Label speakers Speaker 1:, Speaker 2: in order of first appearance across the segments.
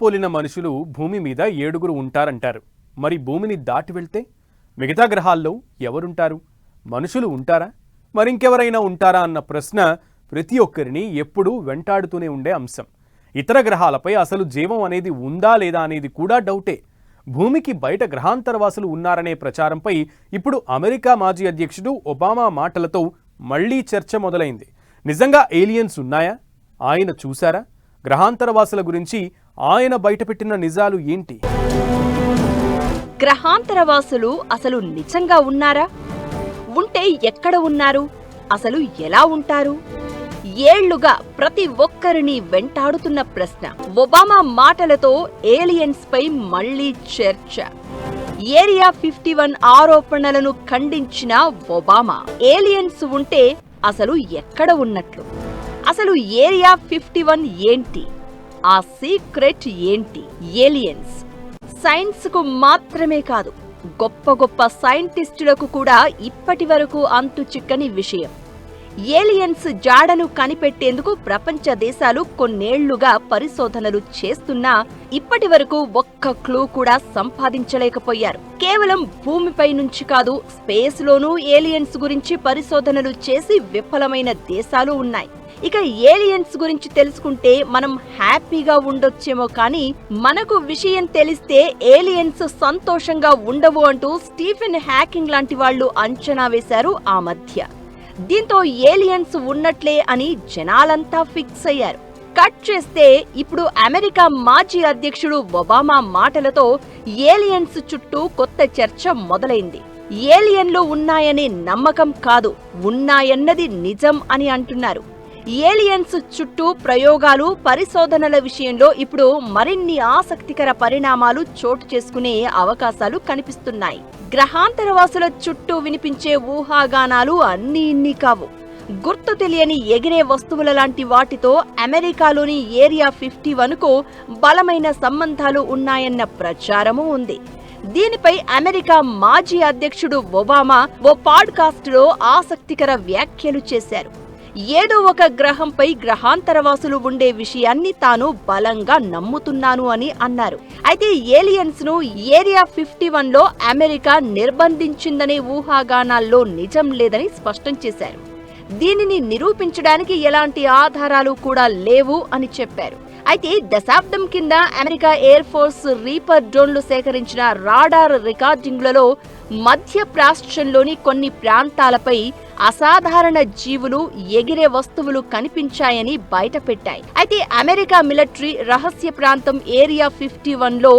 Speaker 1: పోలిన మనుషులు భూమి మీద 7 ఉంటారంటారు. మరి భూమిని దాటి వెళ్తే మిగతా గ్రహాల్లో ఎవరుంటారు? మనుషులు ఉంటారా? మరింకెవరైనా ఉంటారా అన్న ప్రశ్న ప్రతి ఒక్కరిని ఎప్పుడూ వెంటాడుతూనే ఉండే అంశం. ఇతర గ్రహాలపై అసలు జీవం అనేది ఉందా లేదా అనేది కూడా డౌటే. భూమికి బయట గ్రహాంతరవాసులు ఉన్నారనే ప్రచారంపై ఇప్పుడు అమెరికా మాజీ అధ్యక్షుడు ఒబామా మాటలతో మళ్లీ చర్చ మొదలైంది. నిజంగా ఏలియన్స్ ఉన్నాయా? ఆయన చూశారా? గ్రహాంతరవాసుల గురించి ఆయన బయటపెట్టిన నిజాలు ఏంటి?
Speaker 2: గ్రహాంతరవాసులు అసలు నిజంగా ఉన్నారా? ఉంటే ఎక్కడ ఉన్నారు? అసలు ఎలా ఉంటారు? ఏళ్లుగా ప్రతి ఒక్కరిని వెంటాడుతున్న ప్రశ్న. ఒబామా మాటలతో ఏలియన్స్ పై మళ్లీ చర్చ. ఏరియా 51 ఆరోపణలను ఖండించిన ఒబామా, ఏలియన్స్ ఉంటే అసలు ఎక్కడ ఉన్నట్లు? అసలు ఏరియా 51 ఏంటి? ఆ సీక్రెట్ ఏంటి? ఏలియన్స్ సైన్స్ కు మాత్రమే కాదు, గొప్ప గొప్ప సైంటిస్టులకు కూడా ఇప్పటి వరకు అంతు చిక్కని విషయం. ఏలియన్స్ జాడను కనిపెట్టేందుకు ప్రపంచ దేశాలు కొన్నేళ్లుగా పరిశోధనలు చేస్తున్నా ఇప్పటి వరకు ఒక్క క్లూ కూడా సంపాదించలేకపోయారు. కేవలం భూమిపై నుంచి కాదు, స్పేస్ లోనూ ఏలియన్స్ గురించి పరిశోధనలు చేసి విఫలమైన దేశాలు ఉన్నాయి. ఇక ఏలియన్స్ గురించి తెలుసుకుంటే మనం హ్యాపీగా ఉండొచ్చేమో కానీ మనకు విషయం తెలిస్తే ఏలియన్స్ సంతోషంగా ఉండవు అంటూ స్టీఫెన్ హాకింగ్ లాంటి వాళ్లు అంచనా వేశారు ఆ మధ్య. దీంతో ఏలియన్స్ ఉన్నట్లే అని జనాలంతా ఫిక్స్ అయ్యారు. కట్ చేస్తే ఇప్పుడు అమెరికా మాజీ అధ్యక్షుడు ఒబామా మాటలతో ఏలియన్స్ చుట్టూ కొత్త చర్చ మొదలైంది. ఏలియన్లు ఉన్నాయనే నమ్మకం కాదు, ఉన్నాయన్నది నిజం అని అంటున్నారు. ఏలియన్స్ చుట్టూ ప్రయోగాలు, పరిశోధనల విషయంలో ఇప్పుడు మరిన్ని ఆసక్తికర పరిణామాలు చోటు చేసుకునే అవకాశాలు కనిపిస్తున్నాయి. గ్రహాంతరవాసుల చుట్టూ వినిపించే ఊహాగానాలు అన్నీ ఇన్ని కావు. గుర్తు తెలియని ఎగిరే వస్తువుల లాంటి వాటితో అమెరికాలోని ఏరియా 51కు బలమైన సంబంధాలు ఉన్నాయన్న ప్రచారమూ ఉంది. దీనిపై అమెరికా మాజీ అధ్యక్షుడు ఒబామా ఓ పాడ్కాస్ట్లో ఆసక్తికర వ్యాఖ్యలు చేశారు. ఏదో ఒక గ్రహంపై గ్రహాంతరవాసులు ఉండే విషయాన్ని తాను బలంగా నమ్ముతున్నాను అని అన్నారు. అయితే ఏలియన్స్ ను ఏరియా 51లో అమెరికా నిర్బంధించిందనే ఊహాగానాల్లో నిజం లేదని స్పష్టం చేశారు. దీనిని నిరూపించడానికి ఎలాంటి ఆధారాలు కూడా లేవు అని చెప్పారు. అయితే దశాబ్దం కింద అమెరికా ఎయిర్ ఫోర్స్ రీపర్ డ్రోన్లు సేకరించిన రాడార్ రికార్డింగ్లలో మధ్య ప్రాచ్యంలోని కొన్ని ప్రాంతాలపై అసాధారణ జీవులు, ఎగిరే వస్తువులు కనిపించాయని బయటపెట్టాయి. అయితే అమెరికా మిలిటరీ రహస్య ప్రాంతం ఏరియా 51లో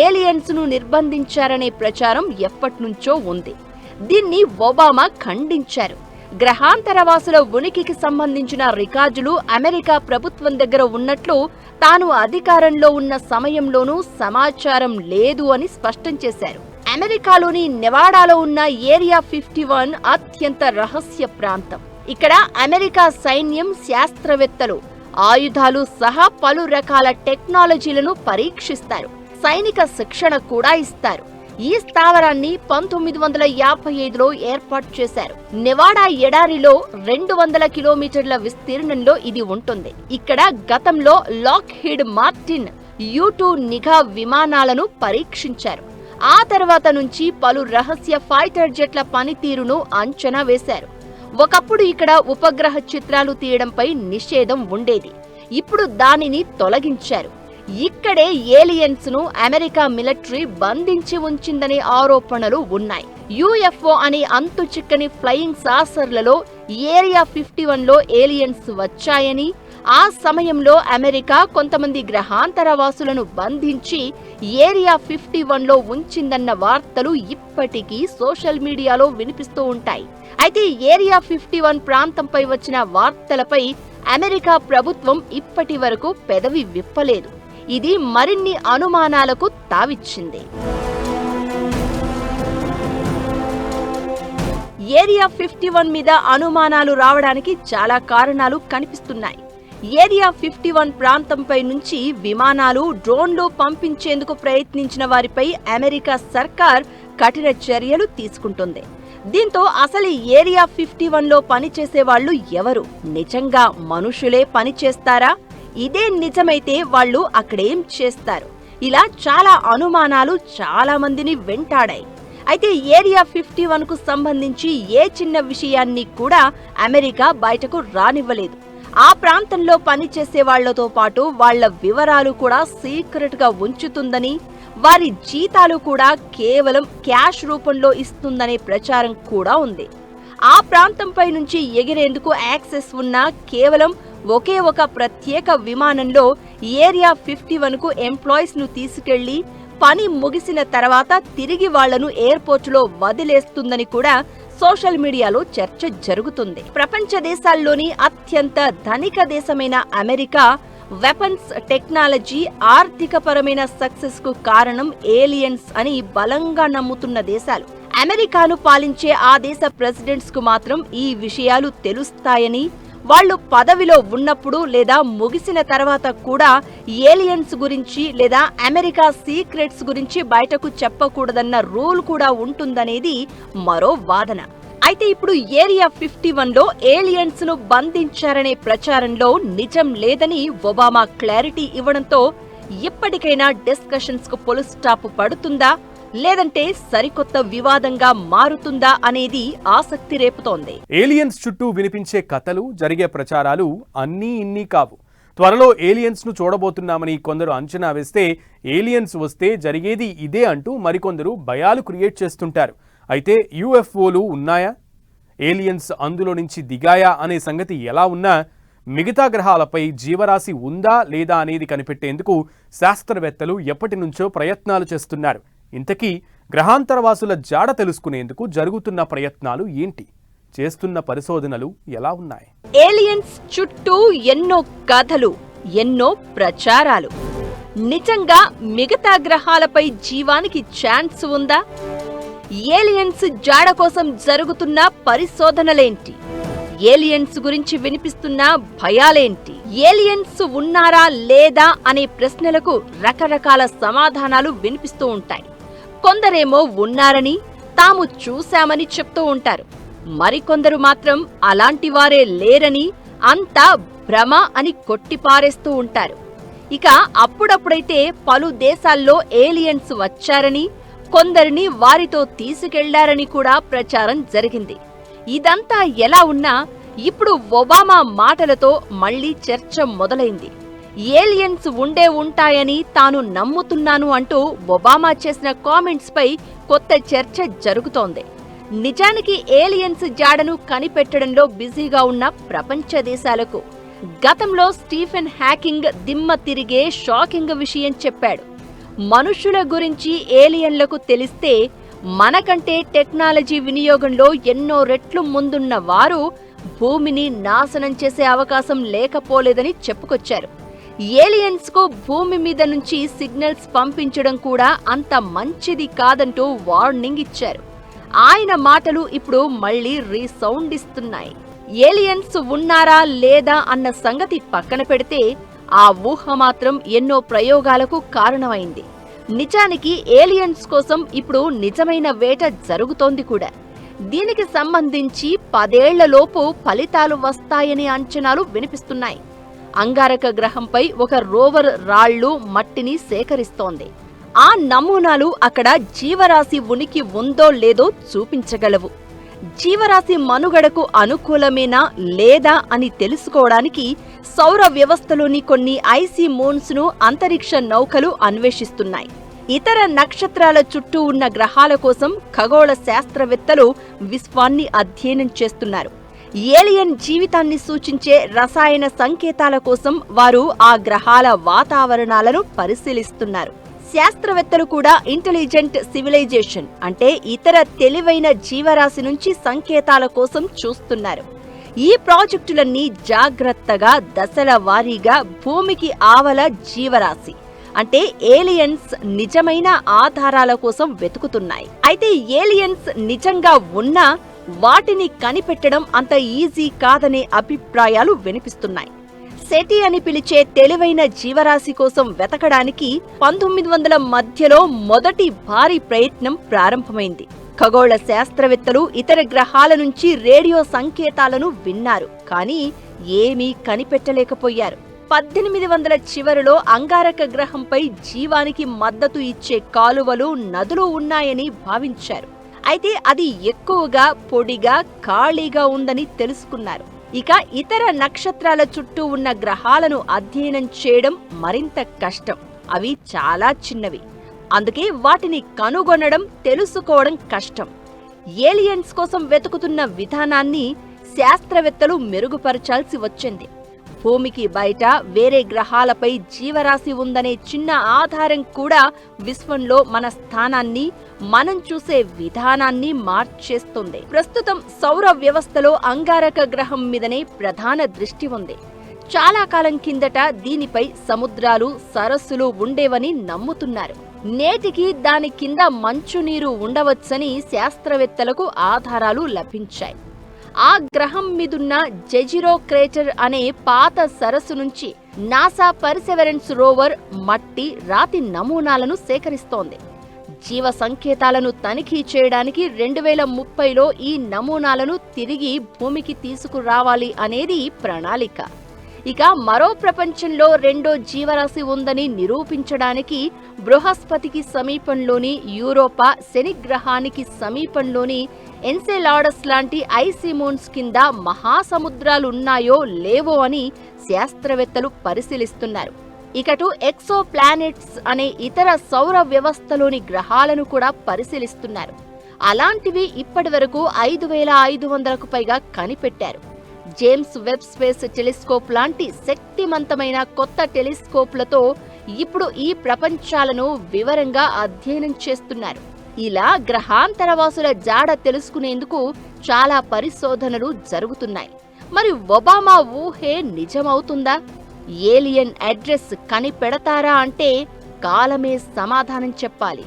Speaker 2: ఏలియన్స్ ను నిర్బంధించారనే ప్రచారం ఎప్పటినుంచో ఉంది. దీన్ని ఒబామా ఖండించారు. గ్రహాంతరవాసుల ఉనికికి సంబంధించిన రికార్డులు అమెరికా ప్రభుత్వం దగ్గర ఉన్నట్లు తాను అధికారంలో ఉన్న సమయంలోనూ సమాచారం లేదు అని స్పష్టం చేశారు. అమెరికాలోని నెవాడాలో ఉన్న ఏరియా 51 అత్యంత రహస్య ప్రాంతం. ఇక్కడ అమెరికా సైన్యం, శాస్త్రవేత్తలు ఆయుధాలు సహా పలు రకాల టెక్నాలజీలను పరీక్షిస్తారు. సైనిక శిక్షణ కూడా ఇస్తారు. ఈ స్థావరాన్ని 1955లో ఏర్పాటు చేశారు. నెవాడా ఎడారిలో 200 కిలోమీటర్ల విస్తీర్ణంలో ఇది ఉంటుంది. ఇక్కడ గతంలో లాక్హీడ్ మార్టిన్ U-2 నిఘా విమానాలను పరీక్షించారు. ఆ తర్వాత నుంచి పలు రహస్య ఫైటర్ జెట్ల పనితీరును అంచనా వేశారు. ఒకప్పుడు ఇక్కడ ఉపగ్రహ చిత్రాలు తీయడంపై నిషేధం ఉండేది. ఇప్పుడు దానిని తొలగించారు. ఇక్కడే ఏలియన్స్ ను అమెరికా మిలిటరీ బంధించి ఉంచిందనే ఆరోపణలు ఉన్నాయి. UFO అనే అంతు చిక్కని ఫ్లయింగ్ సాసర్లలో ఏరియా 51లో ఏలియన్స్ వచ్చాయని, ఆ సమయంలో అమెరికా కొంతమంది గ్రహాంతరవాసులను బంధించి ఏరియా 51లో ఉంచిందన్న వార్తలు ఇప్పటికీ సోషల్ మీడియాలో వినిపిస్తూ ఉంటాయి. అయితే ఏరియా 51 ప్రాంతంపై వచ్చిన వార్తలపై అమెరికా ప్రభుత్వం ఇప్పటి వరకు పెదవి విప్పలేదు. ఇది మరిన్ని అనుమానాలకు తావిచ్చింది. ఏరియా 51 మీద అనుమానాలు రావడానికి చాలా కారణాలు కనిపిస్తున్నాయి. ఏరియా 51 ప్రాంతంపై నుంచి విమానాలు, డ్రోన్లు పంపించేందుకు ప్రయత్నించిన వారిపై అమెరికా సర్కార్ కఠిన చర్యలు తీసుకుంటుంది. దీంతో అసలు ఏరియా 51లో పనిచేసే వాళ్ళు ఎవరు? నిజంగా మనుషులే పనిచేస్తారా? ఇదే నిజమైతే వాళ్ళు అక్కడేం చేస్తారు? ఇలా చాలా అనుమానాలు చాలా మందిని వెంటాడాయి. అయితే ఏరియా 51కు సంబంధించి ఏ చిన్న విషయాన్ని కూడా అమెరికా బయటకు రానివ్వలేదు. ఆ ప్రాంతంలో పనిచేసే వాళ్లతో పాటు వాళ్ల వివరాలు కూడా సీక్రెట్ గా ఉంచుతుందని, వారి జీతాలు కూడా కేవలం క్యాష్ రూపంలో ఇస్తుందనే ప్రచారం కూడా ఉంది. ఆ ప్రాంతంపై నుంచి ఎగిరేందుకు యాక్సెస్ ఉన్న కేవలం ఒకే ఒక ప్రత్యేక విమానంలో ఏరియా 51కు ఎంప్లాయీస్ ను తీసుకెళ్లి పని ముగిసిన తర్వాత తిరిగి వాళ్లను ఎయిర్పోర్టులో వదిలేస్తుందని కూడా సోషల్ మీడియాలో చర్చ జరుగుతుంది. ప్రపంచ దేశాల్లోని అత్యంత ధనిక దేశమైన అమెరికా వెపన్స్ టెక్నాలజీ, ఆర్థికపరమైన సక్సెస్ కు కారణం ఏలియన్స్ అని బలంగా నమ్ముతున్న దేశాలు. అమెరికాను పాలించే ఆ దేశ ప్రెసిడెంట్స్ కు మాత్రం ఈ విషయాలు తెలుస్తాయని, వాళ్ళు పదవిలో ఉన్నప్పుడు లేదా ముగిసిన తర్వాత కూడా ఏలియన్స్ గురించి లేదా అమెరికా సీక్రెట్స్ గురించి బయటకు చెప్పకూడదన్న రూల్ కూడా ఉంటుందనేది మరో వాదన. అయితే ఇప్పుడు ఏరియా 51లో ఏలియన్స్ ను బంధించారనే ప్రచారంలో నిజం లేదని ఒబామా క్లారిటీ ఇవ్వడంతో ఇప్పటికైనా డిస్కషన్స్ కు ఫుల్ స్టాప్ పడుతుందా, లేదంటే సరికొత్త వివాదంగా మారుతుందా అనేది ఆసక్తి రేపుతోంది.
Speaker 1: ఏలియన్స్ చుట్టూ వినిపించే కథలు, జరిగే ప్రచారాలు అన్నీ ఇన్ని కావు. త్వరలో ఏలియన్స్ ను చూడబోతున్నామని కొందరు అంచనా వేస్తే, ఏలియన్స్ వస్తే జరిగేది ఇదే అంటూ మరికొందరు భయాలు క్రియేట్ చేస్తుంటారు. అయితే యూఎఫ్ఓలు ఉన్నాయా, ఏలియన్స్ అందులో నుంచి దిగాయా అనే సంగతి ఎలా ఉన్నా, మిగతా గ్రహాలపై జీవరాశి ఉందా లేదా అనేది కనిపెట్టేందుకు శాస్త్రవేత్తలు ఎప్పటి నుంచో ప్రయత్నాలు చేస్తున్నారు. ఇంతకీ గ్రహాంతరవాసుల జాడ తెలుసుకునేందుకు జరుగుతున్న ప్రయత్నాలు ఏంటి, చేస్తున్న పరిశోధనలు ఎలా ఉన్నాయి?
Speaker 2: ఏలియన్స్ చుట్టూ ఎన్నో కథలు, ఎన్నో ప్రచారాలు. నిజంగా మిగతా గ్రహాలపై జీవానికి ఛాన్స్ ఉందా? ఏలియన్స్ జాడ కోసం జరుగుతున్న పరిశోధనలేంటి? ఏలియన్స్ గురించి వినిపిస్తున్న భయాలేంటి? ఏలియన్స్ ఉన్నారా లేదా అనే ప్రశ్నలకు రకరకాల సమాధానాలు వినిపిస్తూ ఉంటాయి. కొందరేమో ఉన్నారని, తాము చూశామని చెప్తూ ఉంటారు. మరికొందరు మాత్రం అలాంటి వారే లేరని, అంతా భ్రమ అని కొట్టిపారేస్తూ ఉంటారు. ఇక అప్పుడప్పుడైతే పలు దేశాల్లో ఏలియన్స్ వచ్చారని, కొందరిని వారితో తీసుకెళ్లారని కూడా ప్రచారం జరిగింది. ఇదంతా ఎలా ఉన్నా ఇప్పుడు ఒబామా మాటలతో మళ్లీ చర్చ మొదలైంది. ఏలియన్స్ ఉంటాయని తాను నమ్ముతున్నాను అంటూ ఒబామా చేసిన కామెంట్స్ పై కొత్త చర్చ జరుగుతోంది. నిజానికి ఏలియన్స్ జాడను కనిపెట్టడంలో బిజీగా ఉన్న ప్రపంచ దేశాలకు గతంలో స్టీఫెన్ హాకింగ్ దిమ్మ తిరిగే షాకింగ్ విషయం చెప్పాడు. మనుషుల గురించి ఏలియన్లకు తెలిస్తే మనకంటే టెక్నాలజీ వినియోగంలో ఎన్నో రెట్లు ముందున్న వారు భూమిని నాశనం చేసే అవకాశం లేకపోలేదని చెప్పుకొచ్చారు. ఏలియన్స్ కు భూమి మీద నుంచి సిగ్నల్స్ పంపించడం కూడా అంత మంచిది కాదంటూ వార్నింగ్ ఇచ్చారు. ఆయన మాటలు ఇప్పుడు మళ్లీ రీసౌండ్ ఇస్తున్నాయి. ఏలియన్స్ ఉన్నారా లేదా అన్న సంగతి పక్కన పెడితే ఆ ఊహ మాత్రం ఎన్నో ప్రయోగాలకు కారణమైంది. నిజానికి ఏలియన్స్ కోసం ఇప్పుడు నిజమైన వేట జరుగుతోంది కూడా. దీనికి సంబంధించి 10 ఏళ్లలోపు ఫలితాలు వస్తాయనే అంచనాలు వినిపిస్తున్నాయి. అంగారక గ్రహంపై ఒక రోవర్ రాళ్లు, మట్టిని సేకరిస్తోంది. ఆ నమూనాలు అక్కడ జీవరాశి ఉనికి ఉందో లేదో చూపించగలవు. జీవరాశి మనుగడకు అనుకూలమేనా లేదా అని తెలుసుకోవడానికి సౌర వ్యవస్థలోని కొన్ని ఐసీ మూన్స్ ను అంతరిక్ష నౌకలు అన్వేషిస్తున్నాయి. ఇతర నక్షత్రాల చుట్టూ ఉన్న గ్రహాల కోసం ఖగోళ శాస్త్రవేత్తలు విశ్వాన్ని అధ్యయనం చేస్తున్నారు. ఏలియన్ జీవితాన్ని సూచించే రసాయన సంకేతాల కోసం వారు ఆ గ్రహాల వాతావరణాలను పరిశీలిస్తున్నారు. శాస్త్రవేత్తలు కూడా ఇంటెలిజెంట్ సివిలైజేషన్ అంటే ఇతర తెలివైన జీవరాశి నుంచి సంకేతాల కోసం చూస్తున్నారు. ఈ ప్రాజెక్టులన్నీ జాగ్రత్తగా దశల వారీగా భూమికి ఆవల జీవరాశి అంటే ఏలియన్స్ నిజమైన ఆధారాల కోసం వెతుకుతున్నాయి. అయితే ఏలియన్స్ నిజంగా ఉన్నా వాటిని కనిపెట్టడం అంత ఈజీ కాదనే అభిప్రాయాలు వినిపిస్తున్నాయి. సెటి అని పిలిచే తెలివైన జీవరాశి కోసం వెతకడానికి 1900 మధ్యలో మొదటి భారీ ప్రయత్నం ప్రారంభమైంది. ఖగోళ శాస్త్రవేత్తలు ఇతర గ్రహాల నుంచి రేడియో సంకేతాలను విన్నారు, కానీ ఏమీ కనిపెట్టలేకపోయారు. 1800 చివరిలో అంగారక గ్రహంపై జీవానికి మద్దతు ఇచ్చే కాలువలు, నదులు ఉన్నాయని భావించారు. అయితే అది ఎక్కువగా పొడిగా, ఖాళీగా ఉందని తెలుసుకున్నారు. ఇక ఇతర నక్షత్రాల చుట్టూ ఉన్న గ్రహాలను అధ్యయనం చేయడం మరింత కష్టం. అవి చాలా చిన్నవి. అందుకే వాటిని కనుగొనడం, తెలుసుకోవడం కష్టం. ఏలియన్స్ కోసం వెతుకుతున్న విధానాన్ని శాస్త్రవేత్తలు మెరుగుపరచాల్సి వచ్చింది. భూమికి బయట వేరే గ్రహాలపై జీవరాశి ఉందనే చిన్న ఆధారం కూడా విశ్వంలో మన స్థానాన్ని, మనం చూసే విధానాన్ని మార్చేస్తుంది. ప్రస్తుతం సౌర వ్యవస్థలో అంగారక గ్రహం మీదనే ప్రధాన దృష్టి ఉంది. చాలా కాలం కిందట దీనిపై సముద్రాలు, సరస్సులు ఉండేవని నమ్ముతున్నారు. నేటికి దాని కింద మంచునీరు ఉండవచ్చని శాస్త్రవేత్తలకు ఆధారాలు లభించాయి. ఆ గ్రహం మీదున్న జెజిరో క్రేటర్ అనే పాత సరస్సు నుంచి నాసా పర్సెవరెన్స్ రోవర్ మట్టి, రాతి నమూనాలను సేకరిస్తోంది. జీవ సంకేతాలను తనిఖీ చేయడానికి 2030లో ఈ నమూనాలను తిరిగి భూమికి తీసుకురావాలి అనేది ప్రణాళిక. ఇక మరో ప్రపంచంలో రెండో జీవరాశి ఉందని నిరూపించడానికి బృహస్పతికి సమీపంలోని యూరోపా, శని గ్రహానికి సమీపంలోని ఎన్సెలాడస్ లాంటి ఐసిమోన్స్ కింద మహాసముద్రాలున్నాయో లేవో అని శాస్త్రవేత్తలు పరిశీలిస్తున్నారు. ఇకటు ఎక్సో ప్లానెట్స్ అనే ఇతర సౌర వ్యవస్థలోని గ్రహాలను కూడా పరిశీలిస్తున్నారు. అలాంటివి ఇప్పటివరకు 5500కు పైగా కనిపెట్టారు. జేమ్స్ వెబ్ స్పేస్ టెలిస్కోప్ లాంటి శక్తివంతమైన కొత్త టెలిస్కోప్లతో ఇప్పుడు ఈ ప్రపంచాలను వివరంగా అధ్యయనం చేస్తున్నారు. ఇలా గ్రహాంతరవాసుల జాడ తెలుసుకునేందుకు చాలా పరిశోధనలు జరుగుతున్నాయి. మరి ఒబామా ఊహే నిజమవుతుందా? ఏలియన్ అడ్రస్ కనిపెడతారా అంటే కాలమే సమాధానం చెప్పాలి.